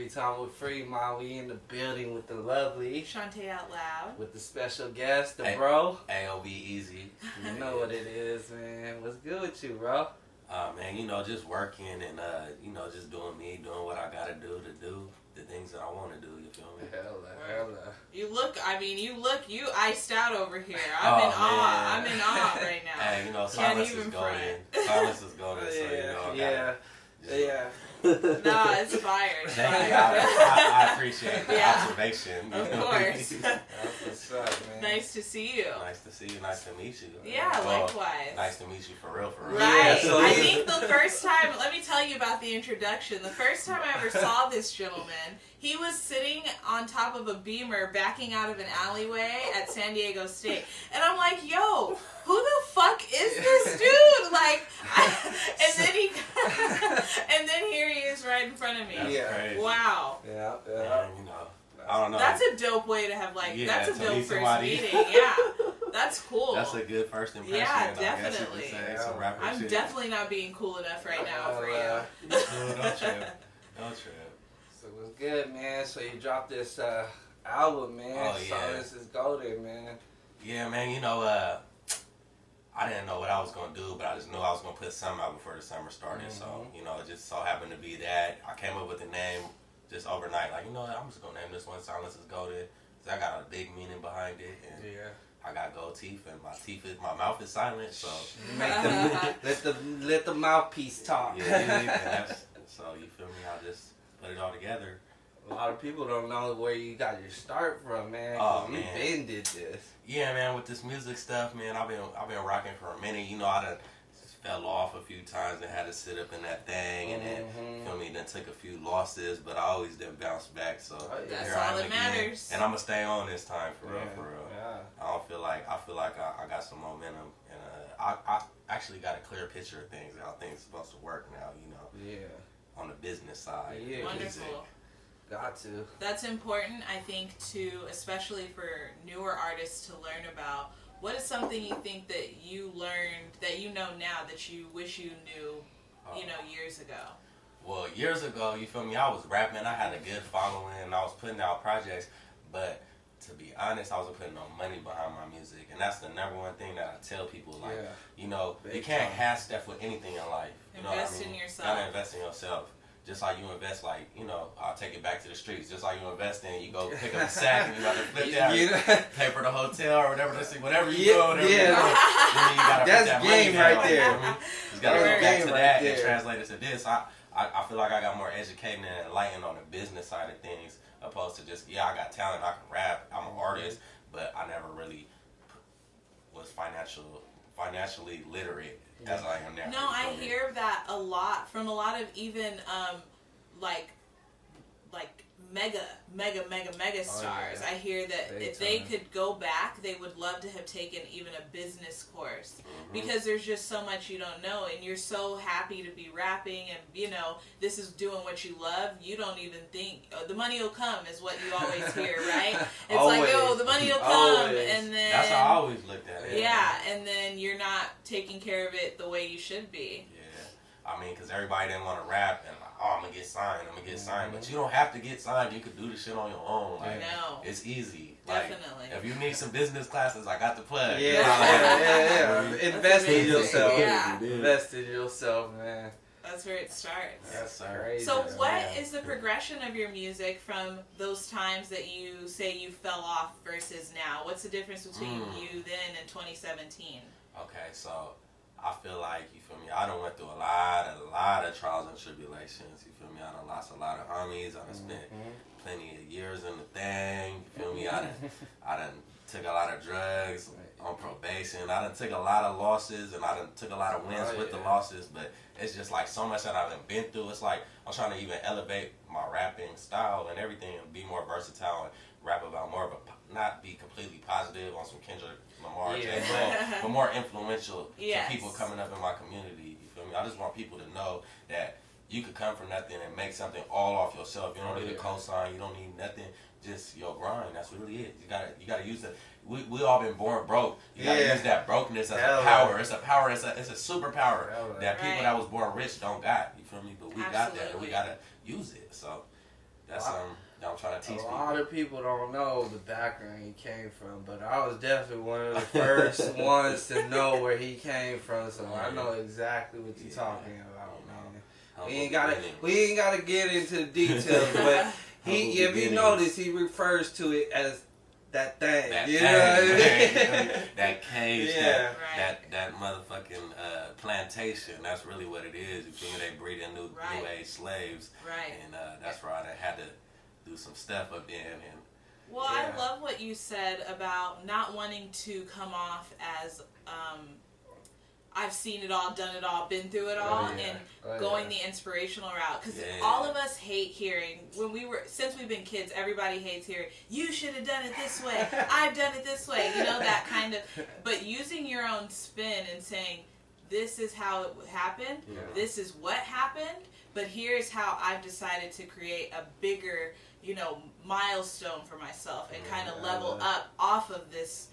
FreeTime with FreeMind. We in the building with the lovely ShawnteOutLoud. with the special guest, the bro. AOB Eazy. You know what it is, man. What's good with you, bro? Man, you know, just working and, you know, just doing me, doing what I gotta do to do the things that I want to do, you feel me? Hella. You iced out over here. I'm in awe. I'm in awe right now. Hey, you know, silence is golden. Silence is golden, so, you know, Yeah. Nah, it's fire. Thank you. I appreciate the observation. Of course. That's what's up, man. Nice to see you. Nice to see you. Nice to meet you. Yeah, likewise. Nice to meet you for real, for real. Right. Yeah, so I think the first time, let me tell you about the introduction. The first time I ever saw this gentleman, he was sitting on top of a Beamer backing out of an alleyway at San Diego State. And I'm like, yo, who the fuck is this dude? And then here he is right in front of me. That's crazy. Wow. Yeah. And, you know, I don't know. That's a dope way to have, that's a to dope meet first somebody. meeting. Yeah. That's cool. That's a good first impression. Yeah, I guess you definitely. could say. Some rapper I'm shit. definitely not being cool enough right now for you. Don't trip. Don't trip. So what's good, man? So you dropped this album, man. Oh, yeah. Silence is golden, man. Yeah, man, you know, I didn't know what I was going to do, but I just knew I was going to put something out before the summer started. So, you know, it just so happened to be that. I came up with the name just overnight. Like, you know what, I'm just going to name this one Silence is Golden. Because I got a big meaning behind it. And I got gold teeth, and my mouth is silent, so. Let the mouthpiece talk. Yeah, so you feel me? I just put it all together. A lot of people don't know where you got your start from, man. Oh, you man. been did this. Yeah, man, with this music stuff, man, I've been rocking for a minute. You know, I done just fell off a few times and had to sit up in that thing, and then, feel me, then took a few losses, but I always did bounce back, so That's here I all am that again. matters. And I'm going to stay on this time, for real. Yeah. I feel like I got some momentum, and I actually got a clear picture of things, how things are supposed to work now, you know. Yeah. On the business side. Yeah. Wonderful. Got to. That's important, I think, especially for newer artists to learn about. What is something you think that you learned, that you know now, that you wish you knew, years ago? Well, years ago, you feel me, I was rapping, I had a good following, and I was putting out projects, but to be honest, I wasn't putting no money behind my music, and that's the number one thing that I tell people, like, you know, you can't half-step with anything in life. You know what I mean? In yourself. You gotta invest in yourself. Just like you invest, like, you know, I'll take it back to the streets. Just like you invest in, you go pick up a sack and you got to flip that, pay for the hotel or whatever you go, whatever you go. Then you gotta that's put that game money right down, there. You know? You got to go back to right that there. and translate it to this. I feel like I got more educated and enlightened on the business side of things, opposed to just, I got talent, I can rap, I'm an artist, but I never really was financially literate as I am now. No, I hear that a lot from a lot of even like mega stars. I hear that if they could go back, they would love to have taken even a business course, because there's just so much you don't know, and you're so happy to be rapping, and you know, this is doing what you love. You don't even think the money will come is what you always hear, right? It's like, yo, the money will come, and then that's how I always looked at it. Yeah, and then you're not taking care of it the way you should be. Yeah, I mean, because everybody didn't want to rap, and I'm gonna get signed, but you don't have to get signed. You could do the shit on your own. Like, no, it's easy. Like, definitely. if you need some business classes, I got the plug. Yeah. Invest in yourself. Yeah. Invest in yourself, man. That's where it starts. That's crazy. So what is the progression of your music from those times that you say you fell off versus now? What's the difference between you then and 2017? Okay, so I feel like, you feel me, I done went through a lot of trials and tribulations, you feel me, I done lost a lot of homies, I done spent plenty of years in the thing, you feel me, I done took a lot of drugs on probation, I done took a lot of losses, and I done took a lot of wins with the losses, but it's just like so much that I've been through. It's like I'm trying to even elevate my rapping style and everything and be more versatile and rap about more of a, not be completely positive on some Kendrick Lamar, but more influential to people coming up in my community. You feel me? I just want people to know that you could come from nothing and make something all off yourself. You don't need a cosign. You don't need nothing. Just your grind. That's really it. You gotta use it. We all been born broke. You gotta use that brokenness as a power. It's a power. It's a superpower that people that was born rich don't got. You feel me? But we got that, and we gotta use it. So That's I'm trying to teach people. A lot of people don't know the background he came from, but I was definitely one of the first ones to know where he came from, so I know exactly what you're talking about, man. We ain't gotta get into the details, but if you notice, he refers to it as that thing. That thing, that cage, that motherfucking plantation. That's really what it is. You feel me? They breed in new age slaves, and that's why they had to do some stuff up in. And well, I love what you said about not wanting to come off as I've seen it all, done it all, been through it all, and going the inspirational route. Because all of us hate hearing, since we've been kids, everybody hates hearing, you should have done it this way, I've done it this way, that kind of, but using your own spin and saying, this is how it happened, this is what happened, but here's how I've decided to create a bigger, milestone for myself and kind of level up off of this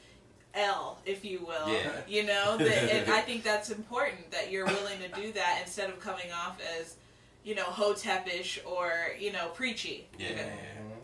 L, if you will. And I think that's important that you're willing to do that instead of coming off as, Hotepish or, preachy. Yeah.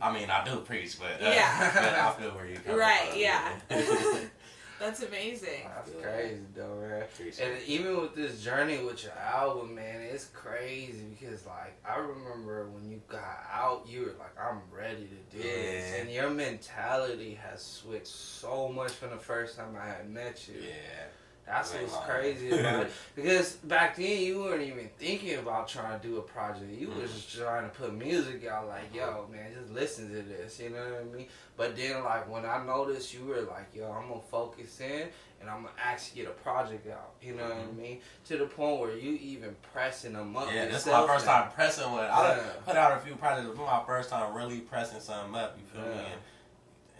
I mean, I do preach, but I feel where you're coming from. That's amazing. That's crazy, though, man. And even with this journey with your album, man, it's crazy because, I remember when you got out, you were like, I'm ready to do this. And your mentality has switched so much from the first time I had met you. Yeah. That's what's crazy about it. Because back then, you weren't even thinking about trying to do a project. You was just trying to put music out like, yo, man, just listen to this. You know what I mean? But then, when I noticed, you were like, yo, I'm going to focus in and I'm going to actually get a project out. You know what I mean? To the point where you even pressing them up. Yeah, this is my first time pressing one. I put out a few projects. This was my first time really pressing something up. You feel me?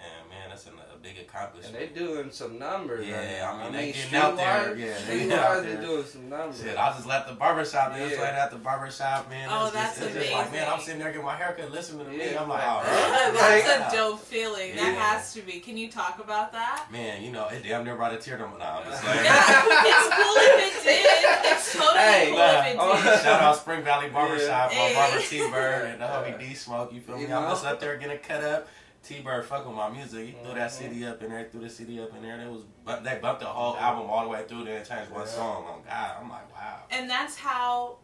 And man, that's a big accomplishment. And they doing some numbers. Yeah, I mean they getting out there. They doing some numbers. Shit, I just left the barbershop. They was right at the barbershop, man. Oh, that's amazing. Just like, man, I'm sitting there getting my haircut, listening to me. I'm like, that's a dope feeling. That has to be. Can you talk about that? Man, it damn near brought a tear to my eye. I'm just like, it's cool if it did. It's totally cool if it did. Shout out Spring Valley Barbershop, my barber T-Bird and the homie D Smoke. You feel me? I'm just up there getting cut up. T-Bird fucking with my music. He threw that CD up in there, threw the CD up in there. They bumped the whole album all the way through there and changed one song. Oh God, I'm like, wow. And that's how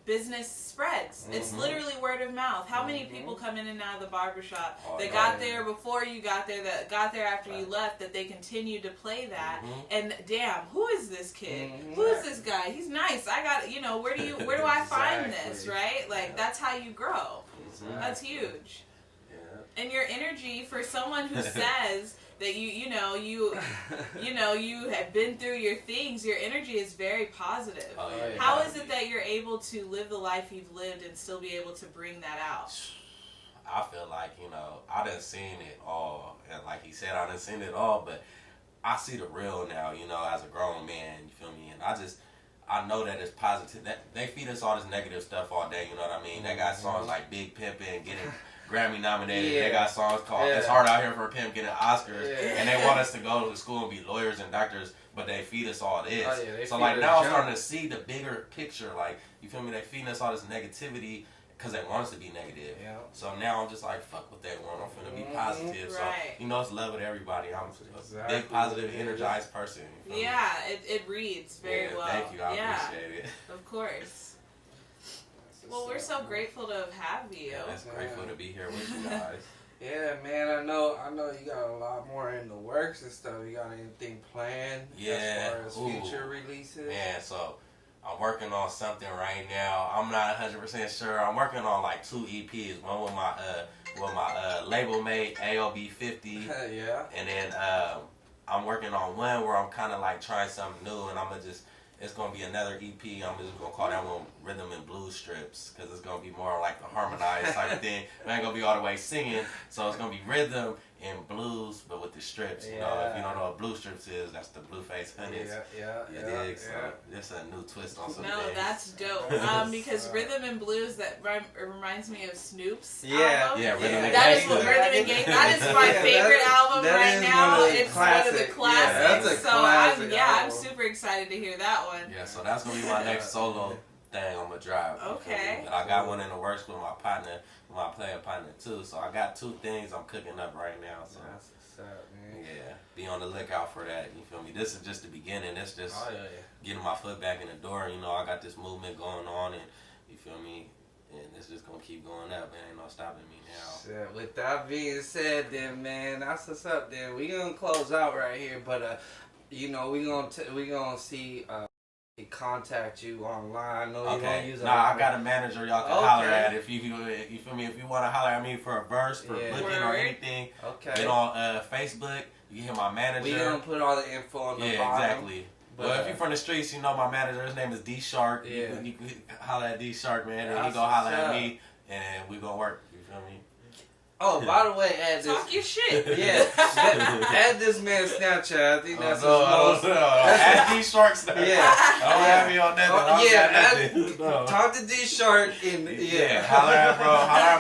business spreads. It's literally word of mouth. How many people come in and out of the barbershop that got there before you got there, that got there after you left, that they continue to play that? And damn, who is this kid? Who is this guy? He's nice. I got, where do I find this, right? That's how you grow. That's huge. And your energy for someone who says that you have been through your things, your energy is very positive. How is it that you're able to live the life you've lived and still be able to bring that out? I feel like, I done seen it all. And like he said, I done seen it all, but I see the real now, as a grown man, you feel me? And I know that it's positive. That they feed us all this negative stuff all day, you know what I mean? They got songs like Big Pimpin', getting Grammy nominated. They got songs called It's Hard Out Here for a Pimp getting Oscars. And they want us to go to school and be lawyers and doctors, but they feed us all this. So now I'm starting to see the bigger picture. You feel me? They feeding us all this negativity because they want us to be negative. So now I'm just like, fuck what they want. I'm finna be positive. So, it's love with everybody. I'm a big, positive, energized person. It reads very well. Thank you. I appreciate it. Of course. Well, we're so grateful to have you. Yeah, it's grateful to be here with you guys. Yeah, man, I know you got a lot more in the works and stuff. You got anything planned as far as future releases? Man, so I'm working on something right now. I'm not 100% sure. I'm working on 2 EPs. One with my label mate, AOB 50. And then I'm working on one where I'm kind of trying something new, and it's going to be another EP. I'm just going to call that one Rhythm and Blues Strips because it's going to be more like the harmonized type of thing. It ain't going to be all the way singing, so it's going to be rhythm and blues, but with the strips. If you don't know what blue strips is, that's the Blueface Honeys. So it's a new twist on some things. No, that's dope. Because Rhythm and Blues, that reminds me of Snoop's album. Rhythm and Gang. That is my favorite album right now. It's one of the classics. That's a classic I'm super excited to hear that one. Yeah, so that's going to be my next solo thing I'm gonna drop. Okay. But I got one in the works with my partner, my player partner too. So I got 2 things I'm cooking up right now. So that's what's up, man. Yeah, be on the lookout for that. You feel me? This is just the beginning. That's just getting my foot back in the door. You know, I got this movement going on, and you feel me? And it's just gonna keep going up. There ain't no stopping me now. Shit, with that being said, then, man, that's what's up. Then we gonna close out right here, but you know, we gonna see contact you online. I know you gonna use I got a manager y'all can holler at if you feel me. If you want to holler at me for a verse, for booking or anything, get on Facebook. You can hear my manager. We gonna put all the info on the bottom. Exactly. But well, if you're from the streets, you know my manager. His name is D Shark. Yeah. You can holler at D Shark, man, and he gonna holler at me, and we gonna work. You feel me? Oh, by the way, add this. Talk your shit. Yeah, add this man's Snapchat. I think that's his most. Add D Shark Snapchat. Yeah, don't have me on that. Talk to D Shark and holler at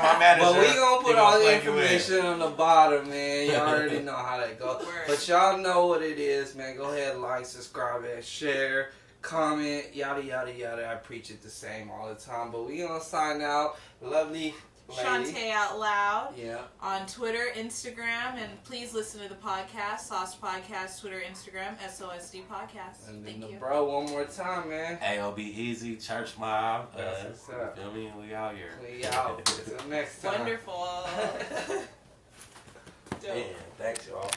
my manager. But we gonna put all the information on the bottom, man. Y'all already know how that goes. But y'all know what it is, man. Go ahead, like, subscribe, and share. Comment, yada yada yada. I preach it the same all the time. But we gonna sign out. Lovely. ShawnteOutLoud. Yeah. On Twitter, Instagram, and please listen to the podcast. Sauce Podcast, Twitter, Instagram, SOSD Podcast. And Thank you. Bro, one more time, man. AOB Eazy, Church Mob. What's up? Feel me? We out here. We out. Until next time. Wonderful. Man, thanks y'all.